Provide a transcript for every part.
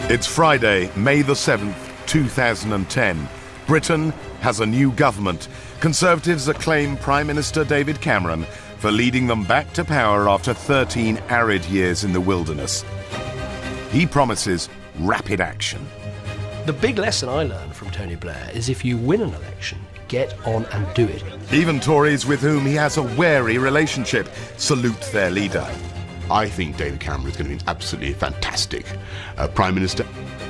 It's Friday, May the 7th, 2010. Britain has a new government. Conservatives acclaim Prime Minister David Cameron for leading them back to power after 13 arid years in the wilderness. He promises rapid action. The big lesson I learned from Tony Blair is if you win an election, get on and do it. Even Tories with whom he has a wary relationship salute their leader. I think David Cameron is going to be an absolutely fantastic Prime Minister.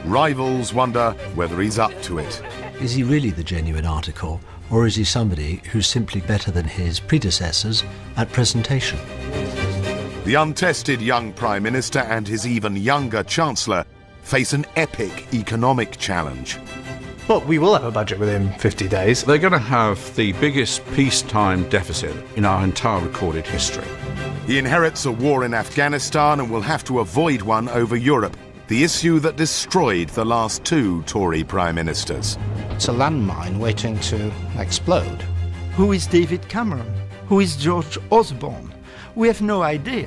Rivals wonder whether he's up to it. Is he really the genuine article, or is he somebody who's simply better than his predecessors at presentation? The untested young Prime Minister and his even younger Chancellor face an epic economic challenge. Well, we will have a budget within 50 days. They're going to have the biggest peacetime deficit in our entire recorded history. He inherits a war in Afghanistan and will have to avoid one over Europe, the issue that destroyed the last two Tory Prime Ministers. It's a landmine waiting to explode. Who is David Cameron? Who is George Osborne? We have no idea.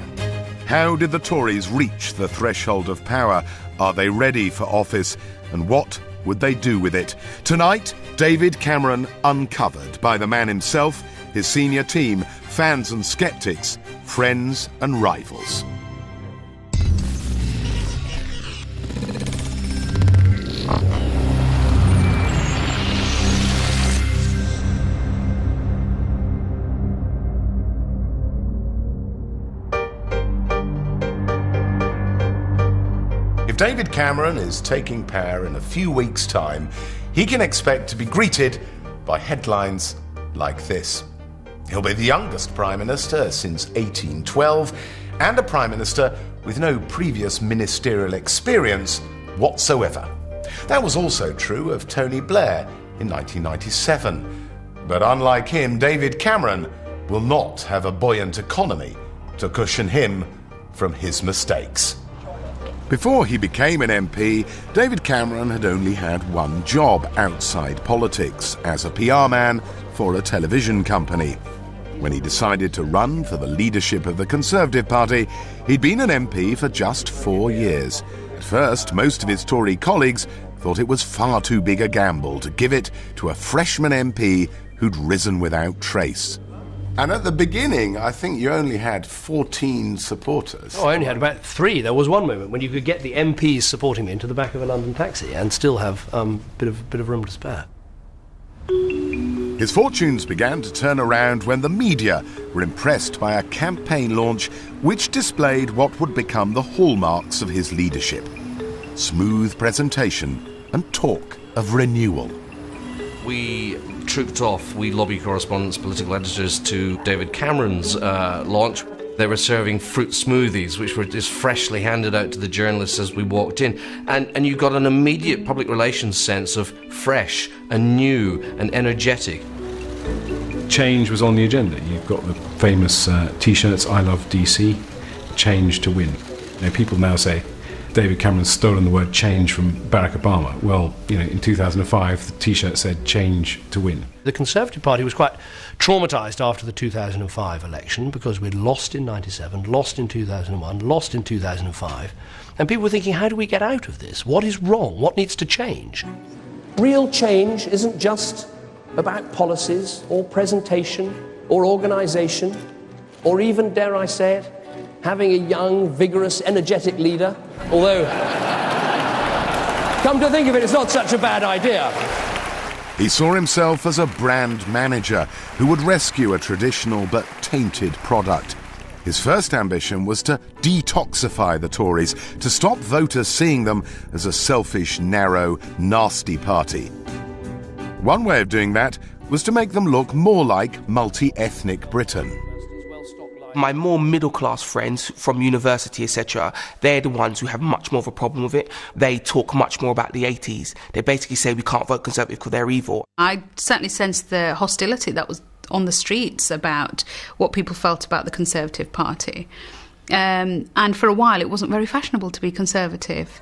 How did the Tories reach the threshold of power? Are they ready for office? And what would they do with it? Tonight, David Cameron uncovered by the man himself, his senior team, fans and sceptics, friends and rivals. If David Cameron is taking power in a few weeks' time, he can expect to be greeted by headlines like this. He'll be the youngest Prime Minister since 1812 and a Prime Minister with no previous ministerial experience whatsoever. That was also true of Tony Blair in 1997. But unlike him, David Cameron will not have a buoyant economy to cushion him from his mistakes. Before he became an MP, David Cameron had only had one job outside politics, as a PR man for a television company. When he decided to run for the leadership of the Conservative Party, he'd been an MP for just 4 years. At first, most of his Tory colleagues thought it was far too big a gamble to give it to a freshman MP who'd risen without trace. And at the beginning, I think you only had 14 supporters. Oh, I only had about 3. There was one moment when you could get the MPs supporting me into the back of a London taxi and still have a bit of room to spare. His fortunes began to turn around when the media were impressed by a campaign launch which displayed what would become the hallmarks of his leadership: smooth presentation and talk of renewal. We trooped off, we lobby correspondents, political editors, to David Cameron's launch. They were serving fruit smoothies, which were just freshly handed out to the journalists as we walked in. And you got an immediate public relations sense of fresh and new and energetic. Change was on the agenda. You've got the famous T-shirts, I love DC, change to win. You know, people now say David Cameron's stolen the word change from Barack Obama. Well, in 2005, the T-shirt said change to win. The Conservative Party was quite traumatised after the 2005 election because we'd lost in 97, lost in 2001, lost in 2005. And people were thinking, how do we get out of this? What is wrong? What needs to change? Real change isn't just about policies or presentation or organisation or even, dare I say it, having a young, vigorous, energetic leader. Although, come to think of it, it's not such a bad idea. He saw himself as a brand manager who would rescue a traditional but tainted product. His first ambition was to detoxify the Tories, to stop voters seeing them as a selfish, narrow, nasty party. One way of doing that was to make them look more like multi-ethnic Britain. My more middle-class friends from university, etc., they're the ones who have much more of a problem with it. They talk much more about the 80s. They basically say we can't vote Conservative because they're evil. I certainly sensed the hostility that was on the streets about what people felt about the Conservative Party. And for a while, it wasn't very fashionable to be Conservative.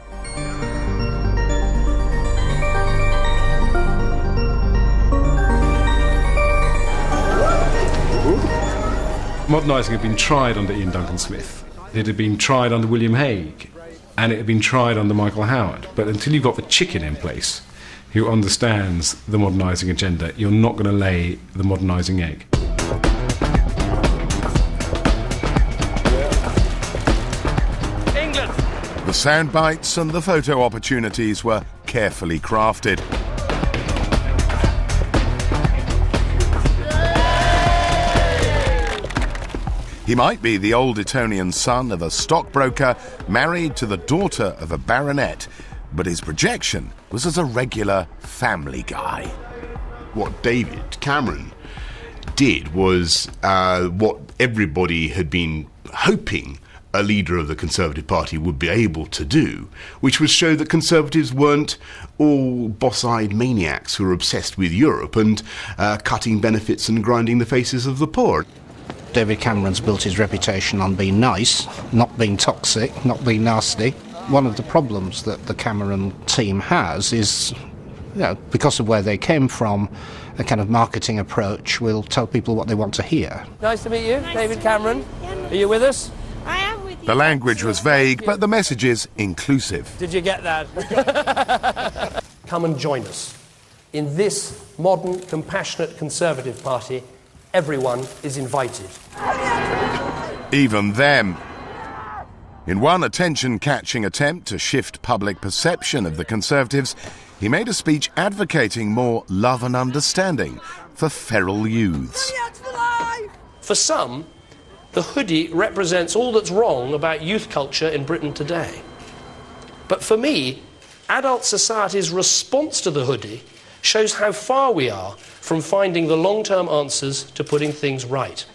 Modernising had been tried under Ian Duncan Smith. It had been tried under William Hague. and it had been tried under Michael Howard. But until you've got the chicken in place who understands the modernising agenda, you're not going to lay the modernising egg. England! The sound bites and the photo opportunities were carefully crafted. He might be the old Etonian son of a stockbroker married to the daughter of a baronet, but his projection was as a regular family guy. What David Cameron did was what everybody had been hoping a leader of the Conservative Party would be able to do, which was show that Conservatives weren't all boss-eyed maniacs who were obsessed with Europe and cutting benefits and grinding the faces of the poor. David Cameron's built his reputation on being nice, not being toxic, not being nasty. One of the problems that the Cameron team has is, because of where they came from, a kind of marketing approach will tell people what they want to hear. Nice to meet you, David Cameron. Are you with us? I am with you. The language was vague, but the messages inclusive. Did you get that? Come and join us. In this modern, compassionate Conservative Party, everyone is invited. Even them. In one attention-catching attempt to shift public perception of the Conservatives, he made a speech advocating more love and understanding for feral youths. For some, the hoodie represents all that's wrong about youth culture in Britain today. But for me, adult society's response to the hoodie shows how far we are from finding the long-term answers to putting things right.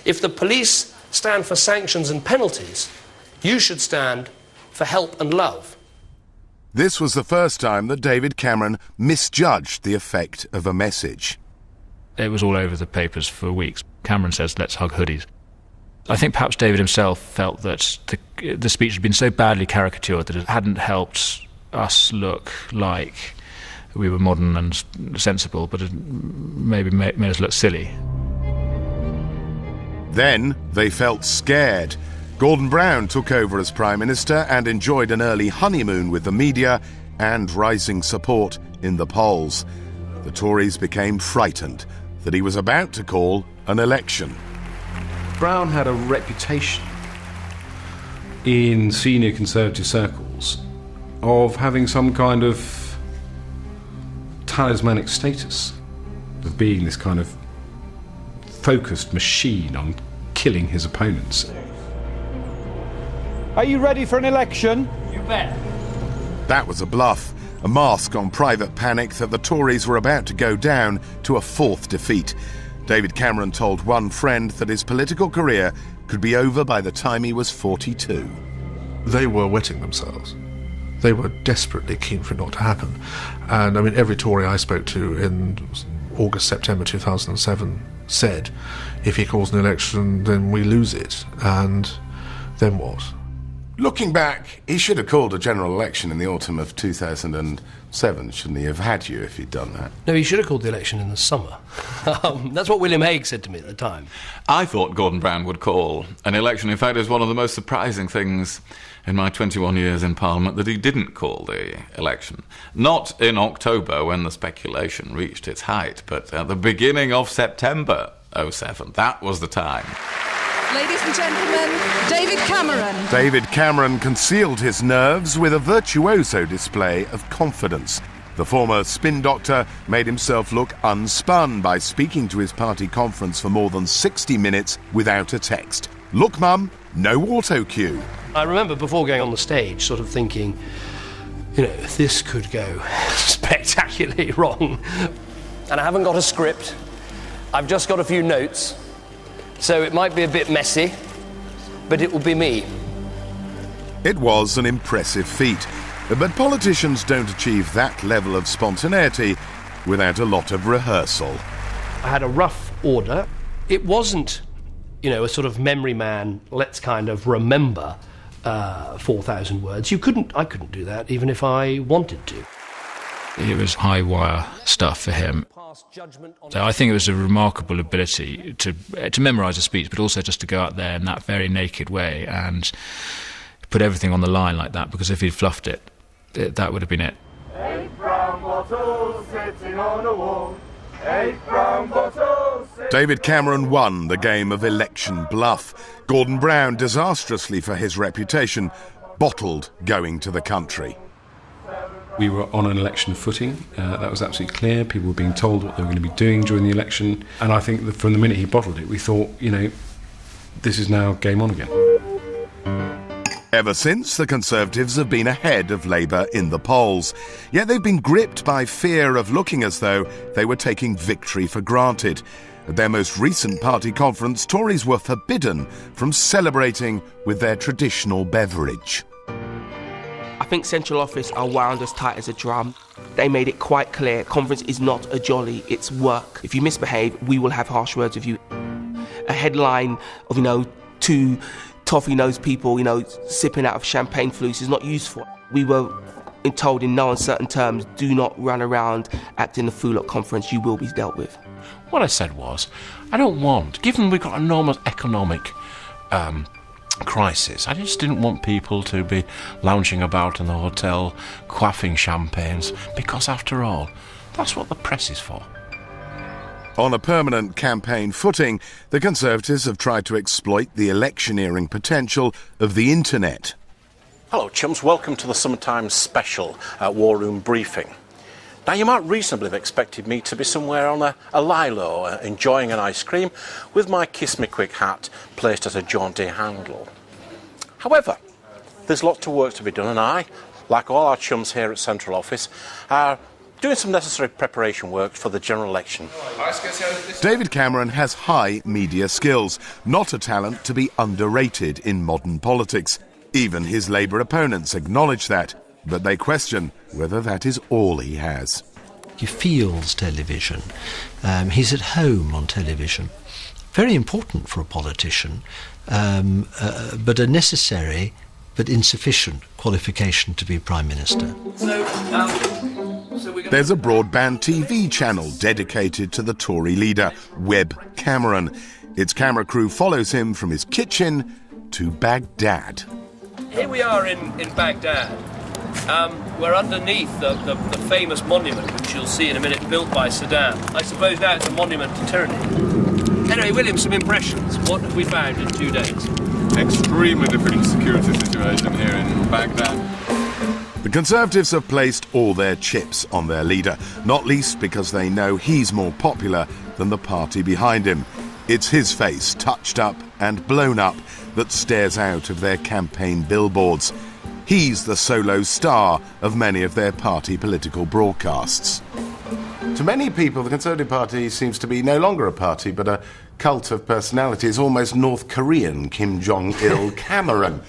If the police stand for sanctions and penalties, you should stand for help and love. This was the first time that David Cameron misjudged the effect of a message. It was all over the papers for weeks. Cameron says, let's hug hoodies. I think perhaps David himself felt that the speech had been so badly caricatured that it hadn't helped us look like we were modern and sensible, but it maybe made us look silly. Then they felt scared. Gordon Brown took over as Prime Minister and enjoyed an early honeymoon with the media and rising support in the polls. The Tories became frightened that he was about to call an election. Brown had a reputation in senior Conservative circles of having some kind of talismanic status, of being this kind of focused machine on killing his opponents. Are you ready for an election? You bet. That was a bluff, a mask on private panic that the Tories were about to go down to a fourth defeat. David Cameron told one friend that his political career could be over by the time he was 42. They were wetting themselves. They were desperately keen for it not to happen. And I mean, every Tory I spoke to in August, September 2007 said, if he calls an election, then we lose it. And then what? Looking back, he should have called a general election in the autumn of 2007, shouldn't he have had you if he'd done that? No, he should have called the election in the summer. That's what William Hague said to me at the time. I thought Gordon Brown would call an election. In fact, it was one of the most surprising things in my 21 years in Parliament that he didn't call the election. Not in October when the speculation reached its height, but at the beginning of September 2007. That was the time. Ladies and gentlemen, David Cameron. David Cameron concealed his nerves with a virtuoso display of confidence. The former spin doctor made himself look unspun by speaking to his party conference for more than 60 minutes without a text. Look, Mum, no auto cue. I remember before going on the stage sort of thinking, this could go spectacularly wrong. And I haven't got a script. I've just got a few notes. So it might be a bit messy, but it will be me. It was an impressive feat, but politicians don't achieve that level of spontaneity without a lot of rehearsal. I had a rough order. It wasn't, a sort of memory man, let's kind of remember 4,000 words. I couldn't do that, even if I wanted to. It was high wire stuff for him. So I think it was a remarkable ability to memorise a speech, but also just to go out there in that very naked way and put everything on the line like that, because if he'd fluffed it, that would have been it. 8 brown bottles sitting on a wall. 8 brown bottles. David Cameron won the game of election bluff. Gordon Brown, disastrously for his reputation, bottled going to the country. We were on an election footing. That was absolutely clear. People were being told what they were going to be doing during the election. And I think that from the minute he bottled it, we thought, this is now game on again. Ever since, the Conservatives have been ahead of Labour in the polls. Yet they've been gripped by fear of looking as though they were taking victory for granted. At their most recent party conference, Tories were forbidden from celebrating with their traditional beverage. I think central office are wound as tight as a drum. They made it quite clear, conference is not a jolly, it's work. If you misbehave, we will have harsh words with you. A headline of, 2 toffee-nosed people, sipping out of champagne flutes is not useful. We were told in no uncertain terms, do not run around acting a fool at conference, you will be dealt with. What I said was, I don't want, given we've got an enormous economic crisis, I just didn't want people to be lounging about in the hotel, quaffing champagnes, because after all, that's what the press is for. On a permanent campaign footing, the Conservatives have tried to exploit the electioneering potential of the internet. Hello, chums. Welcome to the Summertime Special War Room Briefing. Now, you might reasonably have expected me to be somewhere on a Lilo, enjoying an ice cream, with my Kiss Me Quick hat placed at a jaunty handle. However, there's lots of work to be done, and I, like all our chums here at Central Office, are doing some necessary preparation work for the general election. David Cameron has high media skills, not a talent to be underrated in modern politics. Even his Labour opponents acknowledge that, but they question whether that is all he has. He feels television. He's at home on television. Very important for a politician, but a necessary but insufficient qualification to be Prime Minister. There's a broadband TV channel dedicated to the Tory leader, Web Cameron. Its camera crew follows him from his kitchen to Baghdad. Here we are in Baghdad. We're underneath the famous monument, which you'll see in a minute, built by Saddam. I suppose now it's a monument to tyranny. Anyway, William, some impressions. What have we found in 2 days? Extremely difficult security situation here in Baghdad. The Conservatives have placed all their chips on their leader, not least because they know he's more popular than the party behind him. It's his face, touched up and blown up, that stares out of their campaign billboards. He's the solo star of many of their party political broadcasts. To many people, the Conservative Party seems to be no longer a party, but a cult of personalities, almost North Korean Kim Jong-il Cameron.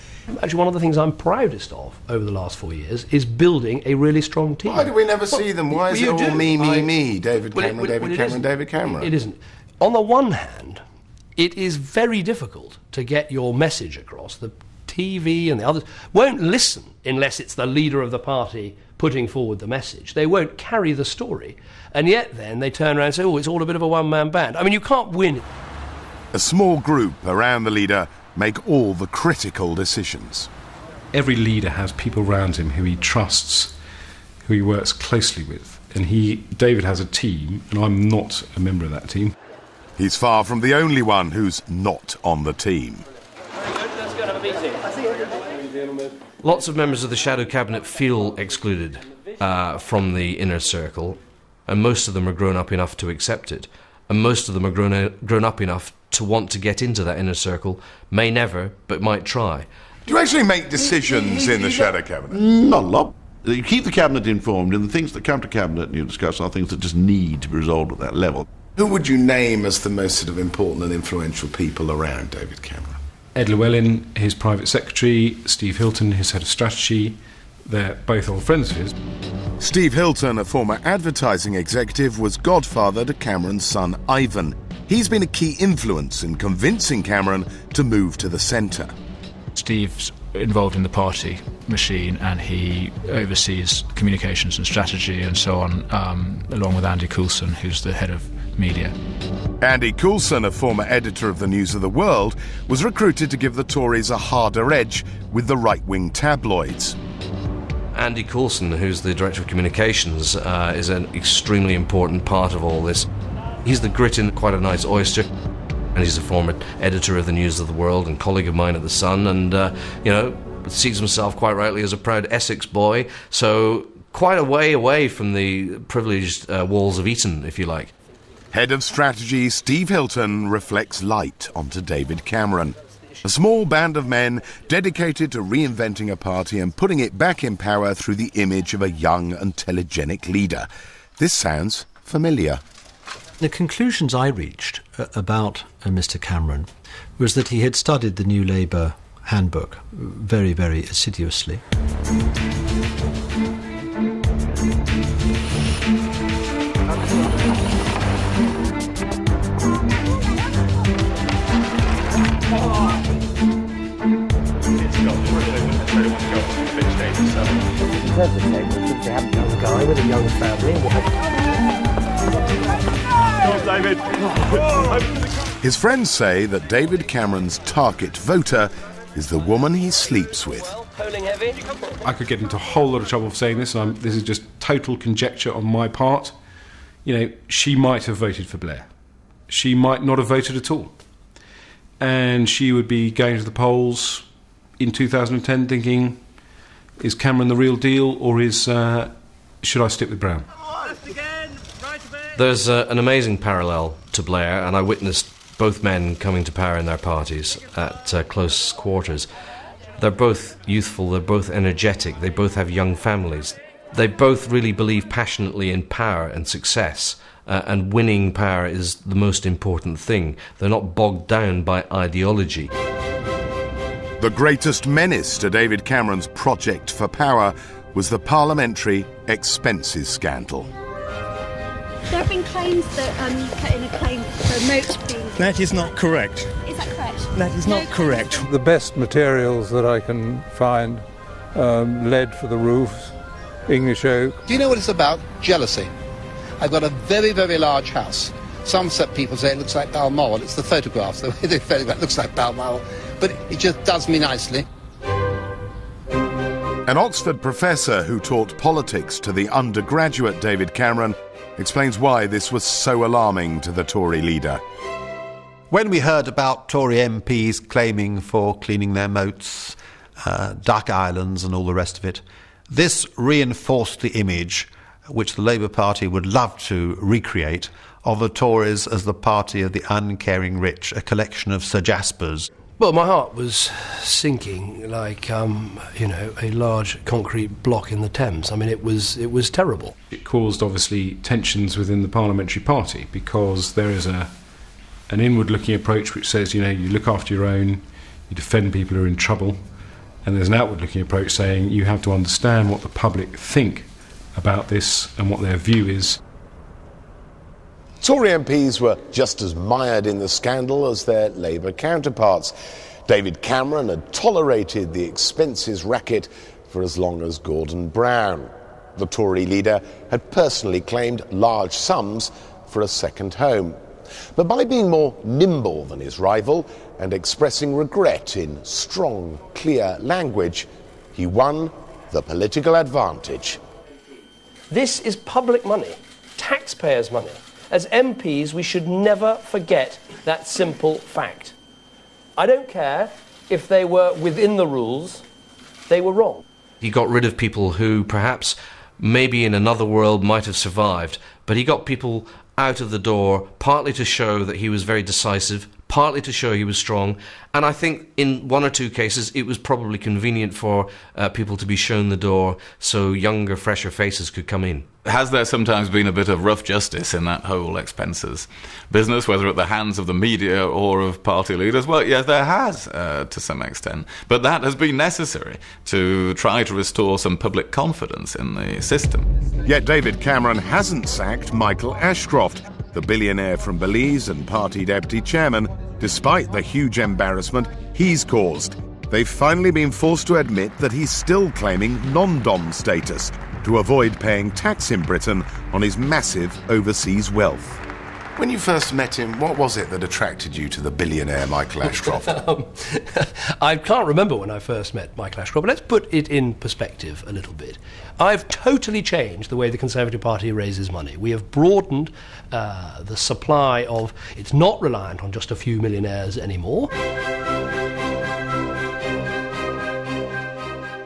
Actually, one of the things I'm proudest of over the last 4 years is building a really strong team. Why do we never see them? Why is it all me? David Cameron, David Cameron. It isn't. On the one hand, it is very difficult to get your message across. The TV and the others won't listen unless it's the leader of the party putting forward the message. They won't carry the story. And yet then they turn around and say, it's all a bit of a one-man band. I mean, you can't win. A small group around the leader make all the critical decisions. Every leader has people around him who he trusts, who he works closely with. And David has a team, and I'm not a member of that team. He's far from the only one who's not on the team. Let's go and have a meeting. Lots of members of the shadow cabinet feel excluded from the inner circle, and most of them are grown up enough to accept it. And most of them are grown up enough to want to get into that inner circle, may never, but might try. Do you actually make decisions in the shadow cabinet? Not a lot. You keep the cabinet informed, and the things that come to cabinet and you discuss are things that just need to be resolved at that level. Who would you name as the most sort of important and influential people around David Cameron? Ed Llewellyn, his private secretary, Steve Hilton, his head of strategy. They're both old friends of his. Steve Hilton, a former advertising executive, was godfather to Cameron's son Ivan. He's been a key influence in convincing Cameron to move to the centre. Steve's involved in the party machine, and he oversees communications and strategy and so on, along with Andy Coulson, who's the head of media. Andy Coulson, a former editor of the News of the World, was recruited to give the Tories a harder edge with the right-wing tabloids. Andy Coulson, who's the Director of Communications, is an extremely important part of all this. He's the grit in quite a nice oyster, and he's a former editor of the News of the World and colleague of mine at The Sun, and, sees himself quite rightly as a proud Essex boy, so quite a way away from the privileged walls of Eton, if you like. Head of Strategy Steve Hilton reflects light onto David Cameron. A small band of men dedicated to reinventing a party and putting it back in power through the image of a young and telegenic leader. This sounds familiar. The conclusions I reached about Mr. Cameron was that he had studied the New Labour handbook very, very assiduously. They have a young guy with a young family. His friends say that David Cameron's target voter is the woman he sleeps with. I could get into a whole lot of trouble for saying this, and this is just total conjecture on my part. She might have voted for Blair. She might not have voted at all. And she would be going to the polls in 2010 thinking, is Cameron the real deal, or should I stick with Brown? There's an amazing parallel to Blair, and I witnessed both men coming to power in their parties at close quarters. They're both youthful, they're both energetic, they both have young families. They both really believe passionately in power and success, and winning power is the most important thing. They're not bogged down by ideology. The greatest menace to David Cameron's project for power was the parliamentary expenses scandal. There have been claims that you put in a claim for moats being... That is not correct. Is that correct? That is not correct. The best materials that I can find, lead for the roofs, English oak. Do you know what it's about? Jealousy. I've got a very, very large house. Some people say it looks like Balmoral. It's the photographs. The way they photograph looks like Balmoral. But it just does me nicely. An Oxford professor who taught politics to the undergraduate David Cameron explains why this was so alarming to the Tory leader. When we heard about Tory MPs claiming for cleaning their moats, duck islands and all the rest of it, this reinforced the image which the Labour Party would love to recreate of the Tories as the party of the uncaring rich, a collection of Sir Jaspers. Well, my heart was sinking like, a large concrete block in the Thames. I mean, it was terrible. It caused, obviously, tensions within the parliamentary party because there is an inward-looking approach which says, you look after your own, you defend people who are in trouble, and there's an outward-looking approach saying you have to understand what the public think about this and what their view is. Tory MPs were just as mired in the scandal as their Labour counterparts. David Cameron had tolerated the expenses racket for as long as Gordon Brown. The Tory leader had personally claimed large sums for a second home. But by being more nimble than his rival and expressing regret in strong, clear language, he won the political advantage. This is public money, taxpayers' money. As MPs, we should never forget that simple fact. I don't care if they were within the rules, they were wrong. He got rid of people who perhaps maybe in another world might have survived, but he got people out of the door partly to show that he was very decisive, partly to show he was strong, and I think in one or two cases it was probably convenient for people to be shown the door so younger, fresher faces could come in. Has there sometimes been a bit of rough justice in that whole expenses business, whether at the hands of the media or of party leaders? Well, yes, there has, to some extent. But that has been necessary to try to restore some public confidence in the system. Yet David Cameron hasn't sacked Michael Ashcroft, the billionaire from Belize and party deputy chairman, despite the huge embarrassment he's caused. They've finally been forced to admit that he's still claiming non-dom status to avoid paying tax in Britain on his massive overseas wealth. When you first met him, what was it that attracted you to the billionaire Michael Ashcroft? I can't remember when I first met Michael Ashcroft, but let's put it in perspective a little bit. I've totally changed the way the Conservative Party raises money. We have broadened the supply of... It's not reliant on just a few millionaires anymore.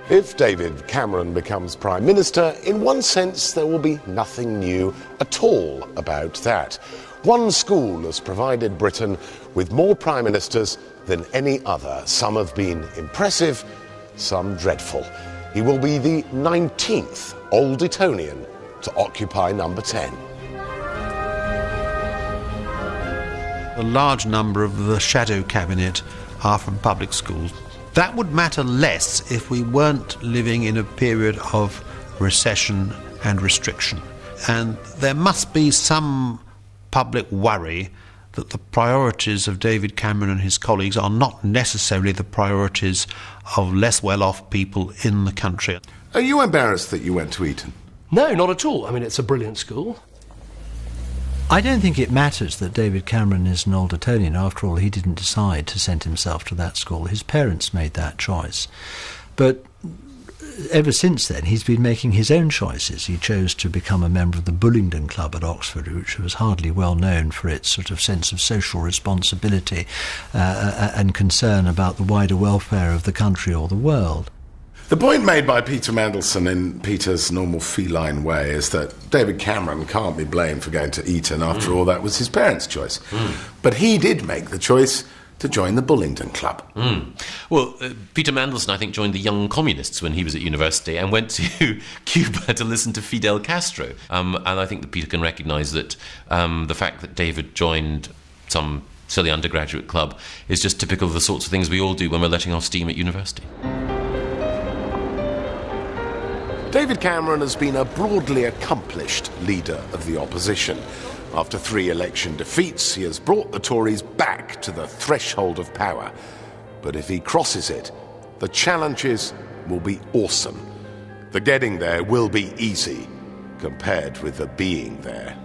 If David Cameron becomes Prime Minister, in one sense there will be nothing new at all about that. One school has provided Britain with more Prime Ministers than any other. Some have been impressive, some dreadful. He will be the 19th Old Etonian to occupy number 10. A large number of the shadow cabinet are from public schools. That would matter less if we weren't living in a period of recession and restriction. And there must be some public worry that the priorities of David Cameron and his colleagues are not necessarily the priorities of less well-off people in the country. Are you embarrassed that you went to Eton? No, not at all. I mean, it's a brilliant school. I don't think it matters that David Cameron is an Old Etonian. After all, he didn't decide to send himself to that school. His parents made that choice. But ever since then, he's been making his own choices. He chose to become a member of the Bullingdon Club at Oxford, which was hardly well known for its sort of sense of social responsibility and concern about the wider welfare of the country or the world. The point made by Peter Mandelson in Peter's normal feline way is that David Cameron can't be blamed for going to Eton. After all, that was his parents' choice. But he did make the choice to join the Bullingdon Club. Well, Peter Mandelson, I think, joined the Young Communists when he was at university and went to Cuba to listen to Fidel Castro. And I think that Peter can recognise that the fact that David joined some silly undergraduate club is just typical of the sorts of things we all do when we're letting off steam at university. David Cameron has been a broadly accomplished leader of the opposition. After 3 election defeats, he has brought the Tories back to the threshold of power. But if he crosses it, the challenges will be awesome. The getting there will be easy compared with the being there.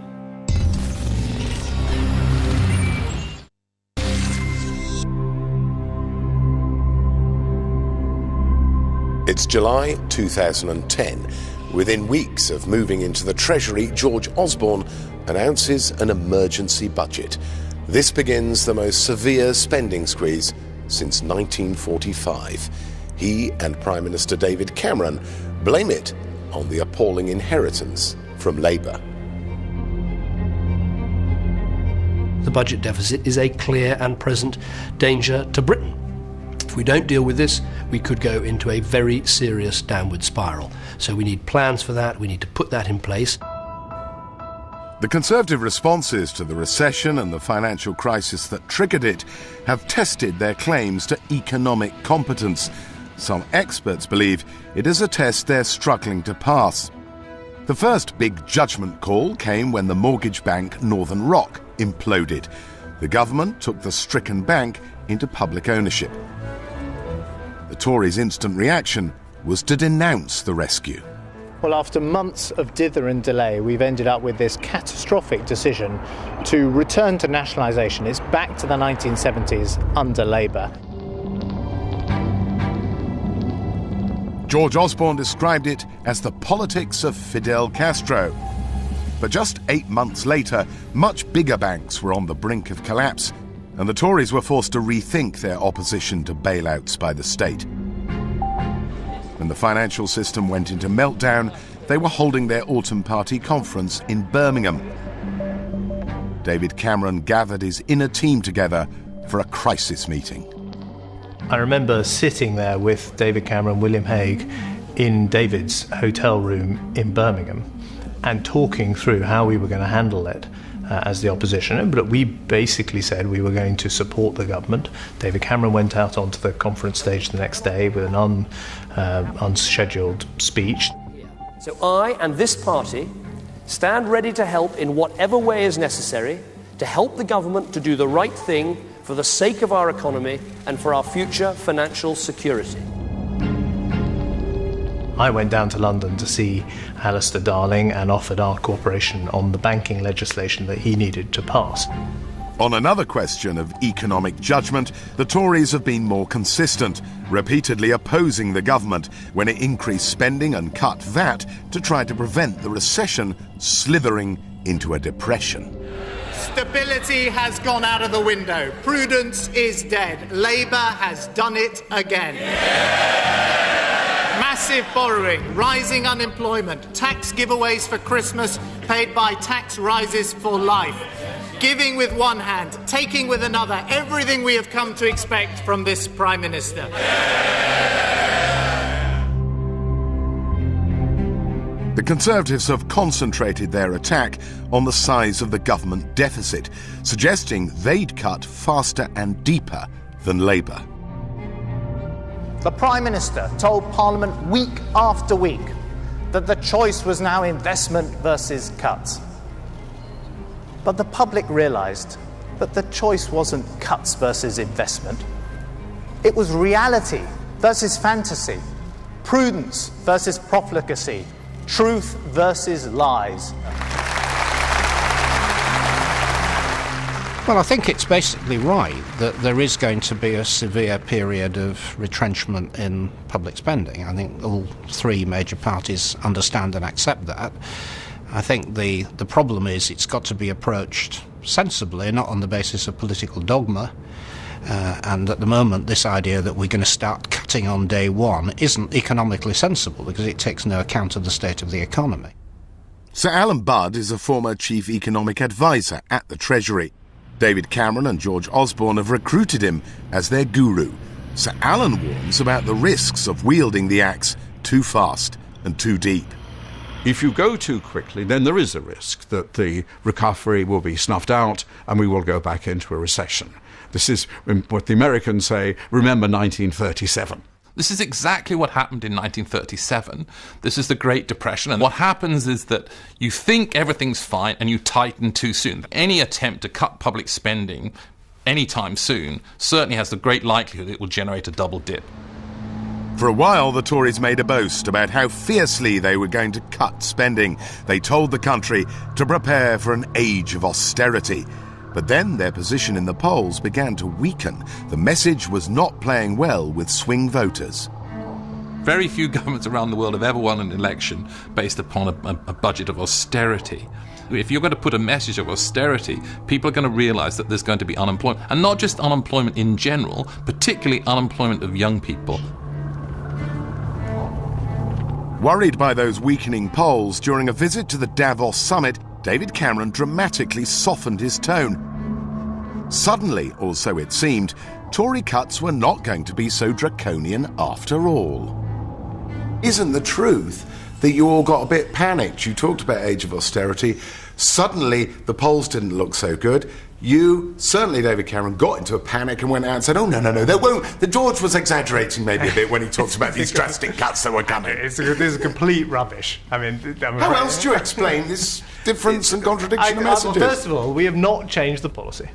It's July 2010. Within weeks of moving into the Treasury, George Osborne announces an emergency budget. This begins the most severe spending squeeze since 1945. He and Prime Minister David Cameron blame it on the appalling inheritance from Labour. The budget deficit is a clear and present danger to Britain. If we don't deal with this, we could go into a very serious downward spiral. So we need plans for that. We need to put that in place. The Conservative responses to the recession and the financial crisis that triggered it have tested their claims to economic competence. Some experts believe it is a test they're struggling to pass. The first big judgment call came when the mortgage bank Northern Rock imploded. The government took the stricken bank into public ownership. The Tories' instant reaction was to denounce the rescue. Well, after months of dither and delay, we've ended up with this catastrophic decision to return to nationalisation. It's back to the 1970s under Labour. George Osborne described it as the politics of Fidel Castro. But just 8 months later, much bigger banks were on the brink of collapse, and the Tories were forced to rethink their opposition to bailouts by the state. When the financial system went into meltdown, they were holding their autumn party conference in Birmingham. David Cameron gathered his inner team together for a crisis meeting. I remember sitting there with David Cameron, William Hague, in David's hotel room in Birmingham and talking through how we were going to handle it as the opposition. But we basically said we were going to support the government. David Cameron went out onto the conference stage the next day with an unscheduled speech. So I and this party stand ready to help in whatever way is necessary to help the government to do the right thing for the sake of our economy and for our future financial security. I went down to London to see Alistair Darling and offered our cooperation on the banking legislation that he needed to pass. On another question of economic judgment, the Tories have been more consistent, repeatedly opposing the government when it increased spending and cut VAT to try to prevent the recession slithering into a depression. Stability has gone out of the window. Prudence is dead. Labour has done it again. Massive borrowing, rising unemployment, tax giveaways for Christmas paid by tax rises for life. Giving with one hand, taking with another, everything we have come to expect from this Prime Minister. The Conservatives have concentrated their attack on the size of the government deficit, suggesting they'd cut faster and deeper than Labour. The Prime Minister told Parliament week after week that the choice was now investment versus cuts. But the public realised that the choice wasn't cuts versus investment. It was reality versus fantasy, prudence versus profligacy, truth versus lies. Well, I think it's basically right that there is going to be a severe period of retrenchment in public spending. I think all three major parties understand and accept that. I think the problem is it's got to be approached sensibly, not on the basis of political dogma. And at the moment, this idea that we're going to start cutting on day one isn't economically sensible because it takes no account of the state of the economy. Sir Alan Budd is a former chief economic advisor at the Treasury. David Cameron and George Osborne have recruited him as their guru. Sir Alan warns about the risks of wielding the axe too fast and too deep. If you go too quickly, then there is a risk that the recovery will be snuffed out and we will go back into a recession. This is what the Americans say, remember 1937. This is exactly what happened in 1937. This is the Great Depression. And what happens is that you think everything's fine and you tighten too soon. Any attempt to cut public spending anytime soon certainly has the great likelihood it will generate a double dip. For a while, the Tories made a boast about how fiercely they were going to cut spending. They told the country to prepare for an age of austerity. But then their position in the polls began to weaken. The message was not playing well with swing voters. Very few governments around the world have ever won an election based upon a budget of austerity. If you're going to put a message of austerity, people are going to realise that there's going to be unemployment. And not just unemployment in general, particularly unemployment of young people. Worried by those weakening polls, during a visit to the Davos summit, David Cameron dramatically softened his tone. Suddenly, or so it seemed, Tory cuts were not going to be so draconian after all. Isn't the truth that you all got a bit panicked? You talked about age of austerity. Suddenly, the polls didn't look so good. You, certainly David Cameron, got into a panic and went out and said, oh, no, there won't. The George was exaggerating maybe a bit when he talked about these drastic cuts that were coming. This is complete rubbish. I mean, how else do you explain this difference and contradiction of messages? Well, first of all, we have not changed the policy.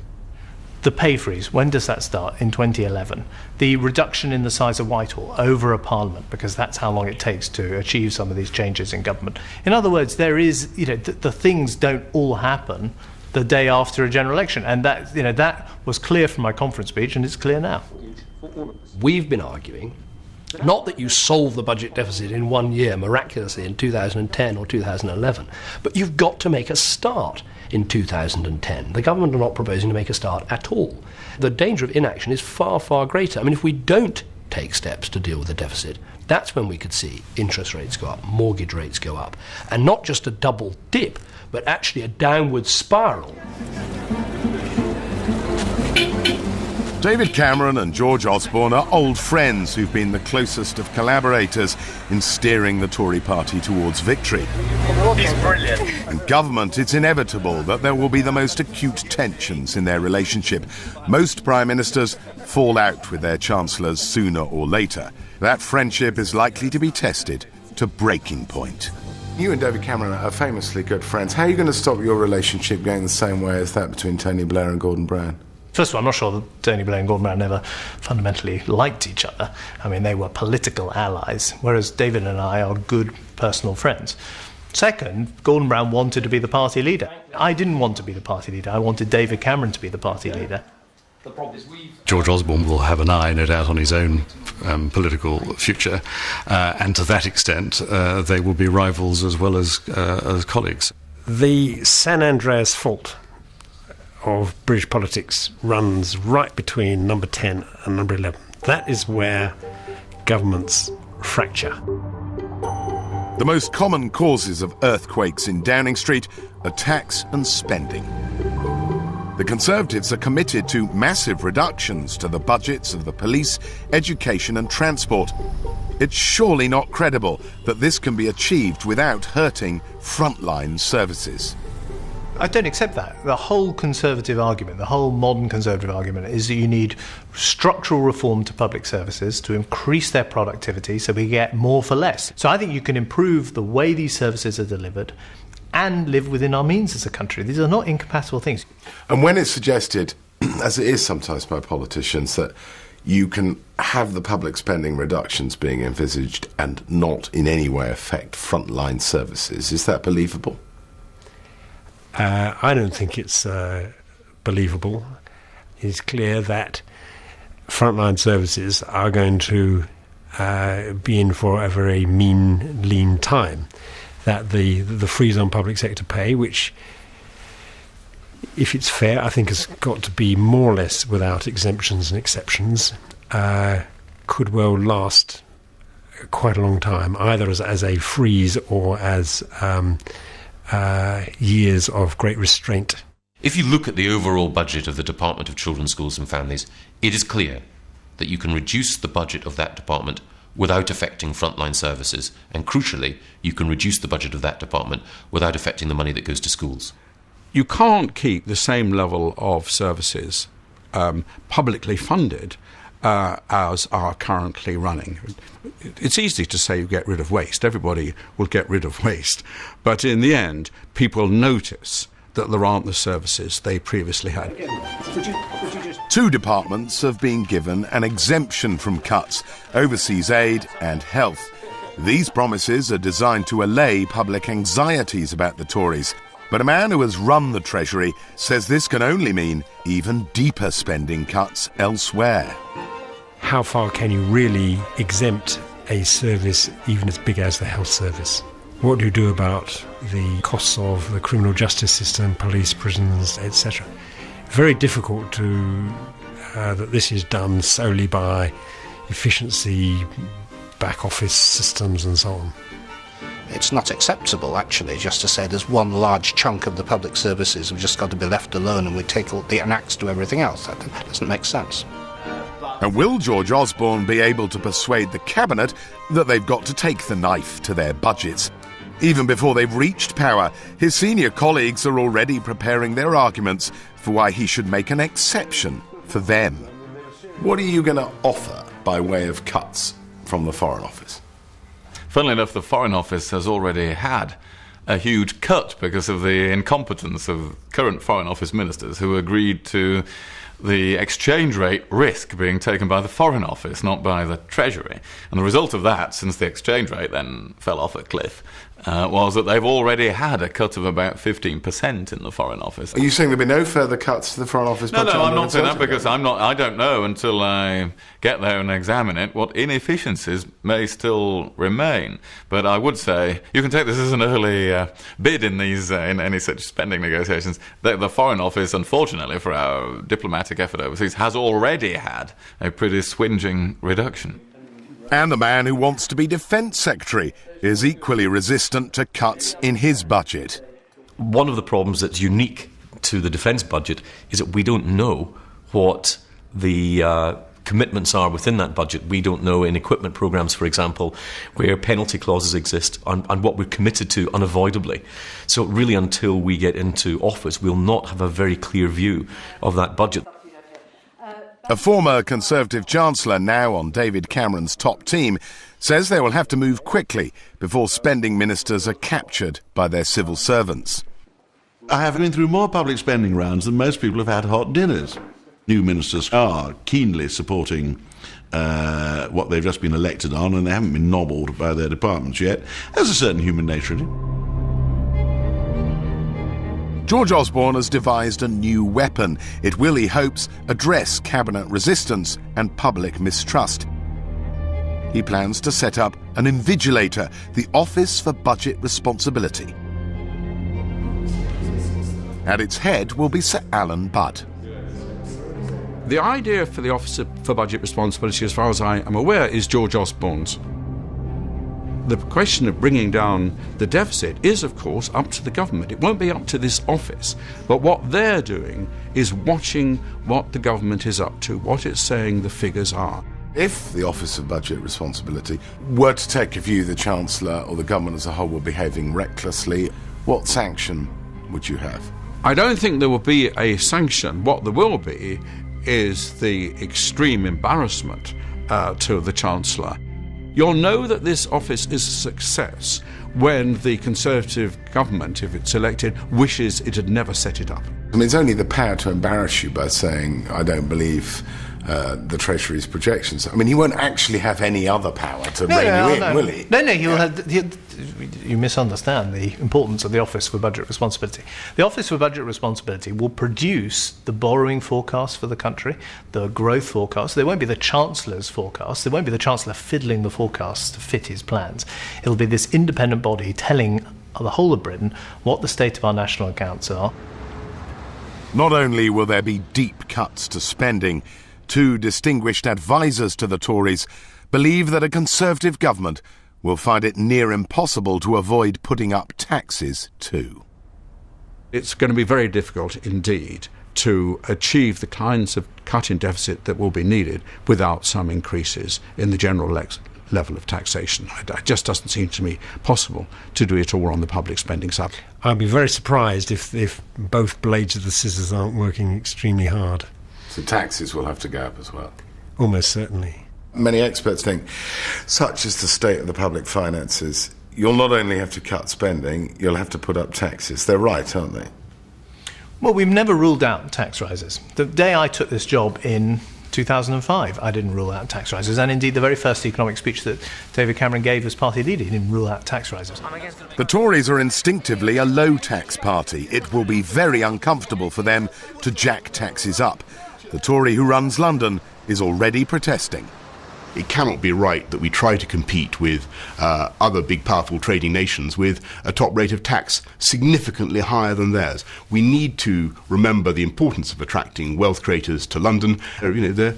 The pay freeze, when does that start? In 2011. The reduction in the size of Whitehall over a parliament, because that's how long it takes to achieve some of these changes in government. In other words, there is, the things don't all happen the day after a general election, and that was clear from my conference speech, and it's clear now. We've been arguing not that you solve the budget deficit in 1 year miraculously in 2010 or 2011, but you've got to make a start in 2010. The government are not proposing to make a start at all. The danger of inaction is far, far greater. I mean, if we don't take steps to deal with the deficit, that's when we could see interest rates go up, mortgage rates go up, and not just a double dip, but actually a downward spiral. David Cameron and George Osborne are old friends who've been the closest of collaborators in steering the Tory party towards victory. He's brilliant. And government, it's inevitable that there will be the most acute tensions in their relationship. Most prime ministers fall out with their chancellors sooner or later. That friendship is likely to be tested to breaking point. You and David Cameron are famously good friends. How are you going to stop your relationship going the same way as that between Tony Blair and Gordon Brown? First of all, I'm not sure that Tony Blair and Gordon Brown ever fundamentally liked each other. I mean, they were political allies, whereas David and I are good personal friends. Second, Gordon Brown wanted to be the party leader. I didn't want to be the party leader. I wanted David Cameron to be the party leader. George Osborne will have an eye, no doubt, on his own political future, and to that extent, they will be rivals as well as colleagues. The San Andreas fault of British politics runs right between number 10 and number 11. That is where governments fracture. The most common causes of earthquakes in Downing Street are tax and spending. The Conservatives are committed to massive reductions to the budgets of the police, education and transport. It's surely not credible that this can be achieved without hurting frontline services. I don't accept that. The whole Conservative argument, the whole modern Conservative argument, is that you need structural reform to public services to increase their productivity so we get more for less. So I think you can improve the way these services are delivered and live within our means as a country. These are not incompatible things. And when it's suggested, as it is sometimes by politicians, that you can have the public spending reductions being envisaged and not in any way affect frontline services, is that believable? I don't think it's believable. It's clear that frontline services are going to be in for a very mean, lean time. That the freeze on public sector pay, which, if it's fair, I think has got to be more or less without exemptions and exceptions, could well last quite a long time, either as a freeze or as years of great restraint. If you look at the overall budget of the Department of Children, Schools and Families, it is clear that you can reduce the budget of that department without affecting frontline services, and crucially, you can reduce the budget of that department without affecting the money that goes to schools. You can't keep the same level of services publicly funded as are currently running. It's easy to say you get rid of waste. Everybody will get rid of waste. But in the end, people notice that there aren't the services they previously had. Two departments have been given an exemption from cuts: overseas aid and health. These promises are designed to allay public anxieties about the Tories. But a man who has run the Treasury says this can only mean even deeper spending cuts elsewhere. How far can you really exempt a service even as big as the health service? What do you do about the costs of the criminal justice system, police, prisons, etc.? Very difficult to that this is done solely by efficiency, back office systems and so on. It's not acceptable, actually, just to say there's one large chunk of the public services we've just got to be left alone and we take the axe to everything else. That doesn't make sense. And will George Osborne be able to persuade the Cabinet that they've got to take the knife to their budgets? Even before they've reached power, his senior colleagues are already preparing their arguments for why he should make an exception for them. What are you going to offer by way of cuts from the Foreign Office? Funnily enough, the Foreign Office has already had a huge cut because of the incompetence of current Foreign Office ministers who agreed to the exchange rate risk being taken by the Foreign Office, not by the Treasury. And the result of that, since the exchange rate then fell off a cliff, was that they've already had a cut of about 15% in the Foreign Office. Are you saying there'll be no further cuts to the Foreign Office budget? No, I'm not saying that because I don't know until I get there and examine it what inefficiencies may still remain. But I would say you can take this as an early bid in these in any such spending negotiations. The Foreign Office, unfortunately for our diplomatic effort overseas, has already had a pretty swingeing reduction. And the man who wants to be Defence Secretary is equally resistant to cuts in his budget. One of the problems that's unique to the defence budget is that we don't know what the commitments are within that budget. We don't know in equipment programmes, for example, where penalty clauses exist and what we're committed to unavoidably. So really until we get into office, we'll not have a very clear view of that budget. A former Conservative Chancellor, now on David Cameron's top team, says they will have to move quickly before spending ministers are captured by their civil servants. I have been through more public spending rounds than most people have had hot dinners. New ministers are keenly supporting what they've just been elected on, and they haven't been nobbled by their departments yet. There's a certain human nature in it. George Osborne has devised a new weapon. It will, he hopes, address cabinet resistance and public mistrust. He plans to set up an invigilator, the Office for Budget Responsibility. At its head will be Sir Alan Budd. The idea for the Office for Budget Responsibility, as far as I am aware, is George Osborne's. The question of bringing down the deficit is, of course, up to the government. It won't be up to this office. But what they're doing is watching what the government is up to, what it's saying the figures are. If the Office of Budget Responsibility were to take a view the Chancellor or the government as a whole were behaving recklessly, what sanction would you have? I don't think there will be a sanction. What there will be is the extreme embarrassment to the Chancellor. You'll know that this office is a success when the Conservative government, if it's elected, wishes it had never set it up. I mean, it's only the power to embarrass you by saying, I don't believe the Treasury's projections. I mean, he won't actually have any other power to rein you in, will he? No, he'll have... You misunderstand the importance of the Office for Budget Responsibility. The Office for Budget Responsibility will produce the borrowing forecast for the country, the growth forecast. There won't be the Chancellor's forecast. There won't be the Chancellor fiddling the forecasts to fit his plans. It'll be this independent body telling the whole of Britain what the state of our national accounts are. Not only will there be deep cuts to spending, two distinguished advisers to the Tories believe that a Conservative government will find it near impossible to avoid putting up taxes too. It's going to be very difficult indeed to achieve the kinds of cut in deficit that will be needed without some increases in the general level of taxation. It just doesn't seem to me possible to do it all on the public spending side. I'd be very surprised if both blades of the scissors aren't working extremely hard. So taxes will have to go up as well? Almost certainly. Many experts think, such is the state of the public finances, you'll not only have to cut spending, you'll have to put up taxes. They're right, aren't they? Well, we've never ruled out tax rises. The day I took this job in 2005, I didn't rule out tax rises, and indeed the very first economic speech that David Cameron gave as party leader, he didn't rule out tax rises. The Tories are instinctively a low-tax party. It will be very uncomfortable for them to jack taxes up. The Tory who runs London is already protesting. It cannot be right that we try to compete with other big, powerful trading nations with a top rate of tax significantly higher than theirs. We need to remember the importance of attracting wealth creators to London. The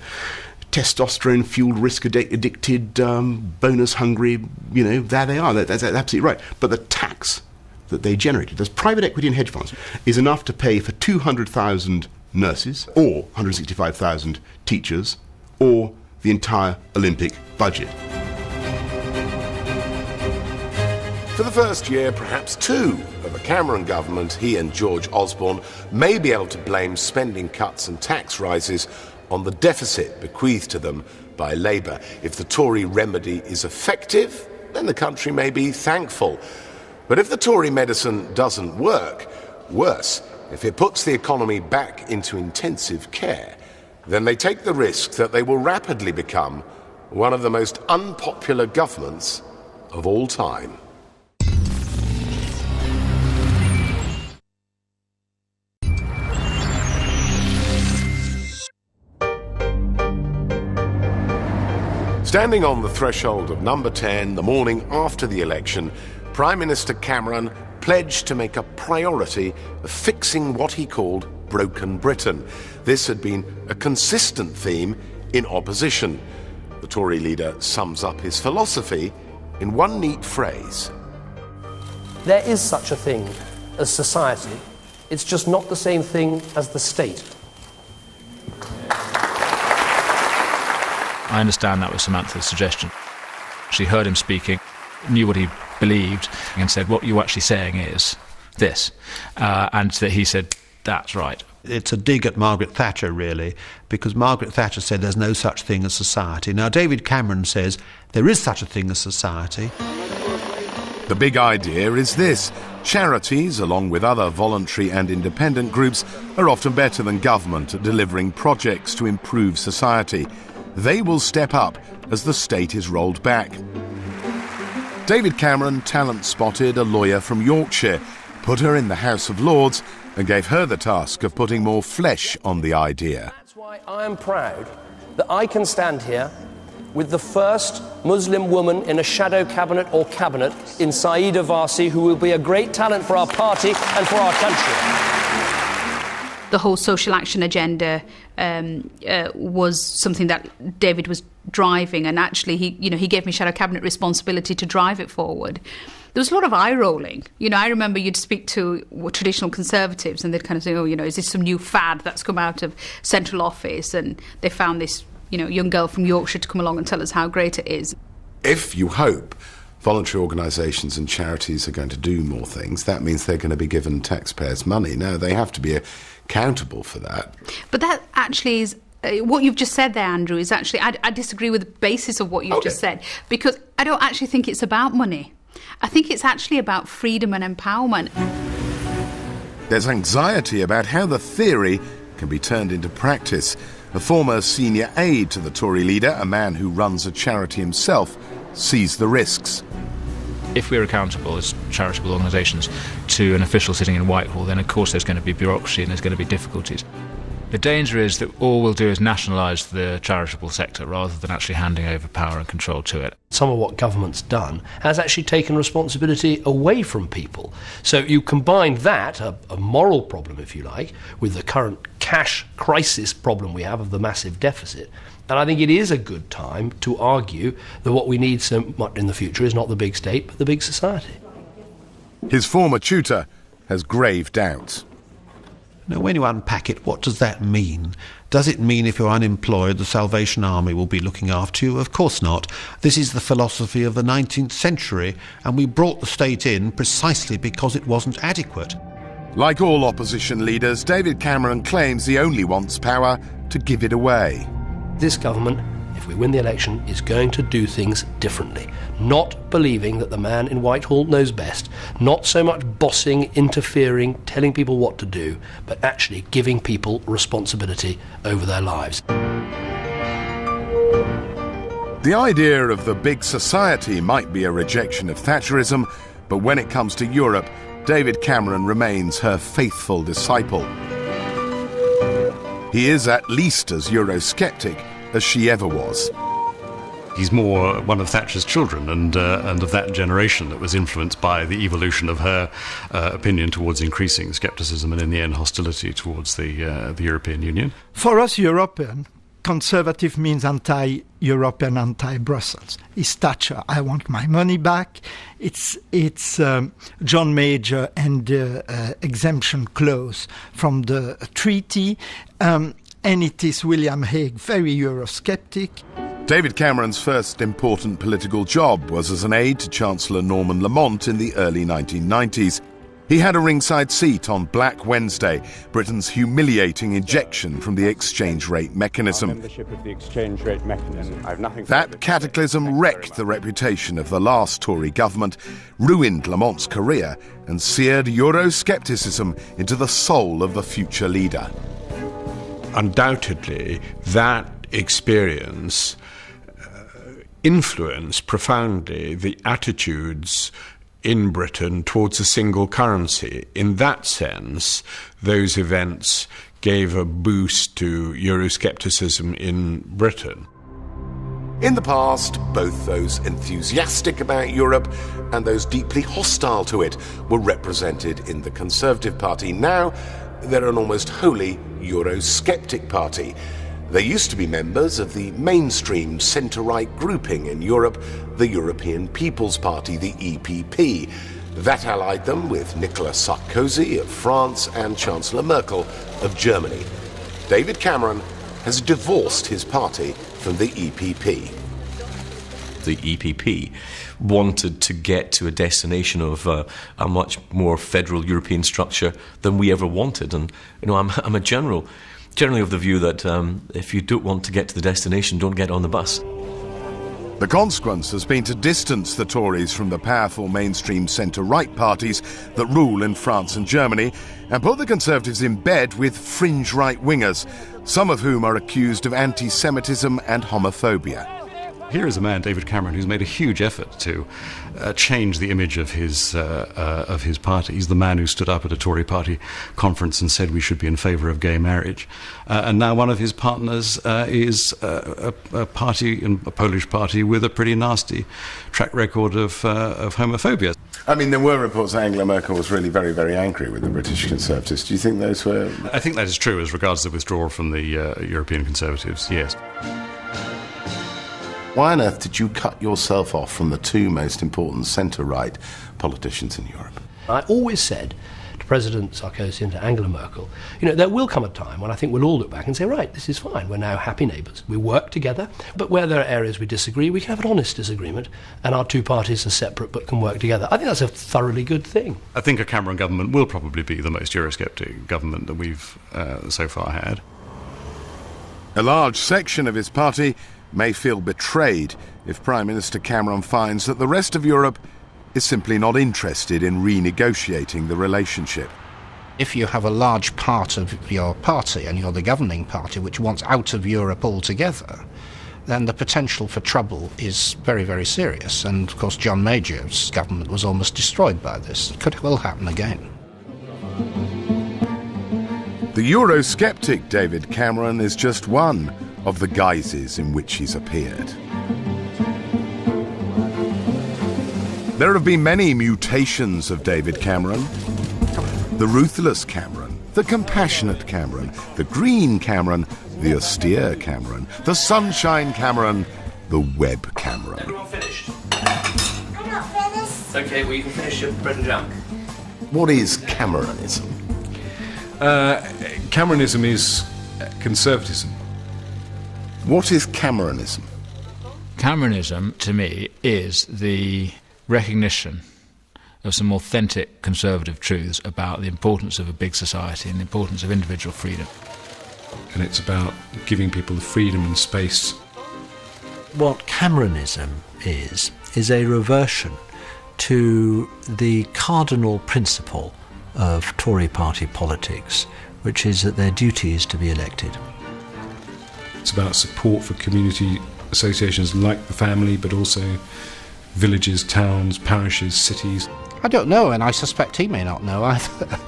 testosterone-fueled, risk-addicted, bonus-hungry, there they are. That's absolutely right. But the tax that they generated, as private equity and hedge funds, is enough to pay for 200,000 nurses, or 165,000 teachers, or the entire Olympic budget. For the first year, perhaps two, of a Cameron government, he and George Osborne may be able to blame spending cuts and tax rises on the deficit bequeathed to them by Labour. If the Tory remedy is effective, then the country may be thankful. But if the Tory medicine doesn't work, worse, if it puts the economy back into intensive care, then they take the risk that they will rapidly become one of the most unpopular governments of all time. Standing on the threshold of number 10 the morning after the election, Prime Minister Cameron pledged to make a priority of fixing what he called broken Britain. This had been a consistent theme in opposition. The Tory leader sums up his philosophy in one neat phrase. There is such a thing as society. It's just not the same thing as the state. I understand that was Samantha's suggestion. She heard him speaking, knew what he believed, and said, what you're actually saying is this. And that he said, that's right. It's a dig at Margaret Thatcher, really, because Margaret Thatcher said there's no such thing as society. Now, David Cameron says there is such a thing as society. The big idea is this: charities, along with other voluntary and independent groups, are often better than government at delivering projects to improve society. They will step up as the state is rolled back. David Cameron talent-spotted a lawyer from Yorkshire, put her in the House of Lords, and gave her the task of putting more flesh on the idea. That's why I am proud that I can stand here with the first Muslim woman in a shadow cabinet or cabinet in Saeeda Warsi, who will be a great talent for our party and for our country. The whole social action agenda was something that David was driving, and actually he gave me shadow cabinet responsibility to drive it forward. There was a lot of eye rolling. I remember you'd speak to traditional Conservatives and they'd kind of say, is this some new fad that's come out of central office? And they found this, young girl from Yorkshire to come along and tell us how great it is. If you hope voluntary organisations and charities are going to do more things, that means they're going to be given taxpayers' money. No, they have to be accountable for that. But that actually is... what you've just said there, Andrew, is actually... I disagree with the basis of what you've just said, because I don't actually think it's about money. I think it's actually about freedom and empowerment. There's anxiety about how the theory can be turned into practice. A former senior aide to the Tory leader, a man who runs a charity himself, sees the risks. If we're accountable as charitable organisations to an official sitting in Whitehall, then of course there's going to be bureaucracy and there's going to be difficulties. The danger is that all we'll do is nationalise the charitable sector rather than actually handing over power and control to it. Some of what government's done has actually taken responsibility away from people. So you combine that, a moral problem if you like, with the current cash crisis problem we have of the massive deficit. And I think it is a good time to argue that what we need so much in the future is not the big state, but the big society. His former tutor has grave doubts. Now, when you unpack it, what does that mean? Does it mean if you're unemployed, the Salvation Army will be looking after you? Of course not. This is the philosophy of the 19th century, and we brought the state in precisely because it wasn't adequate. Like all opposition leaders, David Cameron claims he only wants power to give it away. This government, if we win the election, is going to do things differently. Not believing that the man in Whitehall knows best. Not so much bossing, interfering, telling people what to do, but actually giving people responsibility over their lives. The idea of the big society might be a rejection of Thatcherism, but when it comes to Europe, David Cameron remains her faithful disciple. He is at least as Eurosceptic as she ever was. He's more one of Thatcher's children and of that generation that was influenced by the evolution of her opinion towards increasing scepticism and in the end hostility towards the European Union. For us European, conservative means anti-European, anti-Brussels. It's Thatcher, I want my money back. It's John Major and the exemption clause from the treaty. And it is William Hague, very Eurosceptic. David Cameron's first important political job was as an aide to Chancellor Norman Lamont in the early 1990s. He had a ringside seat on Black Wednesday, Britain's humiliating ejection from the exchange rate mechanism. That cataclysm wrecked the reputation of the last Tory government, ruined Lamont's career, and seared Euroscepticism into the soul of the future leader. Undoubtedly, that experience influenced profoundly the attitudes in Britain towards a single currency. In that sense, those events gave a boost to Euroscepticism in Britain. In the past, both those enthusiastic about Europe and those deeply hostile to it were represented in the Conservative Party. Now, they're an almost wholly Eurosceptic party. They used to be members of the mainstream centre-right grouping in Europe, the European People's Party, the EPP. That allied them with Nicolas Sarkozy of France and Chancellor Merkel of Germany. David Cameron has divorced his party from the EPP. The EPP wanted to get to a destination of a much more federal European structure than we ever wanted. And, I'm generally of the view that if you don't want to get to the destination, don't get on the bus. The consequence has been to distance the Tories from the powerful mainstream centre-right parties that rule in France and Germany and put the Conservatives in bed with fringe right-wingers, some of whom are accused of anti-Semitism and homophobia. Here is a man, David Cameron, who's made a huge effort to change the image of his party. He's the man who stood up at a Tory party conference and said we should be in favour of gay marriage. And now one of his partners is a party, a Polish party, with a pretty nasty track record of homophobia. I mean, there were reports that Angela Merkel was really very, very angry with the British Conservatives. Do you think those were... I think that is true as regards the withdrawal from the European Conservatives, yes. Why on earth did you cut yourself off from the two most important centre-right politicians in Europe? I always said to President Sarkozy and to Angela Merkel, there will come a time when I think we'll all look back and say, right, this is fine, we're now happy neighbours, we work together, but where there are areas we disagree, we can have an honest disagreement, and our two parties are separate but can work together. I think that's a thoroughly good thing. I think a Cameron government will probably be the most Eurosceptic government that we've so far had. A large section of his party may feel betrayed if Prime Minister Cameron finds that the rest of Europe is simply not interested in renegotiating the relationship. If you have a large part of your party, and you're the governing party, which wants out of Europe altogether, then the potential for trouble is very, very serious. And, of course, John Major's government was almost destroyed by this. It could well happen again. The Eurosceptic David Cameron is just one of the guises in which he's appeared. There have been many mutations of David Cameron. The ruthless Cameron, the compassionate Cameron, the green Cameron, the austere Cameron, the sunshine Cameron, the web Cameron. Everyone finished? I'm not finished. Okay, well you can finish your bread and jam. What is Cameronism? Cameronism is conservatism. What is Cameronism? Cameronism, to me, is the recognition of some authentic conservative truths about the importance of a big society and the importance of individual freedom. And it's about giving people the freedom and space. What Cameronism is a reversion to the cardinal principle of Tory party politics, which is that their duty is to be elected. It's about support for community associations like the family, but also villages, towns, parishes, cities. I don't know, and I suspect he may not know either.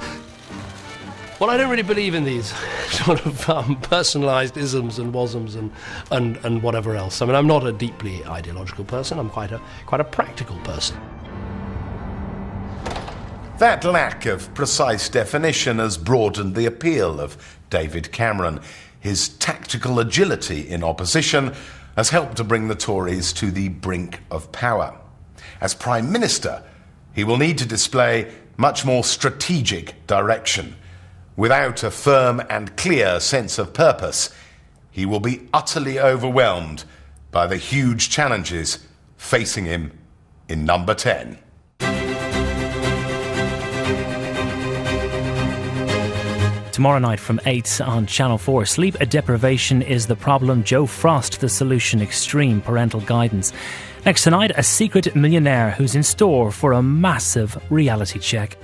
Well, I don't really believe in these sort of personalised isms and wasms and whatever else. I mean, I'm not a deeply ideological person. I'm quite a practical person. That lack of precise definition has broadened the appeal of David Cameron. His tactical agility in opposition has helped to bring the Tories to the brink of power. As Prime Minister, he will need to display much more strategic direction. Without a firm and clear sense of purpose, he will be utterly overwhelmed by the huge challenges facing him in number 10. Tomorrow night from 8 on Channel 4. Sleep deprivation is the problem. Joe Frost, the solution. Extreme parental guidance. Next tonight, a secret millionaire who's in store for a massive reality check.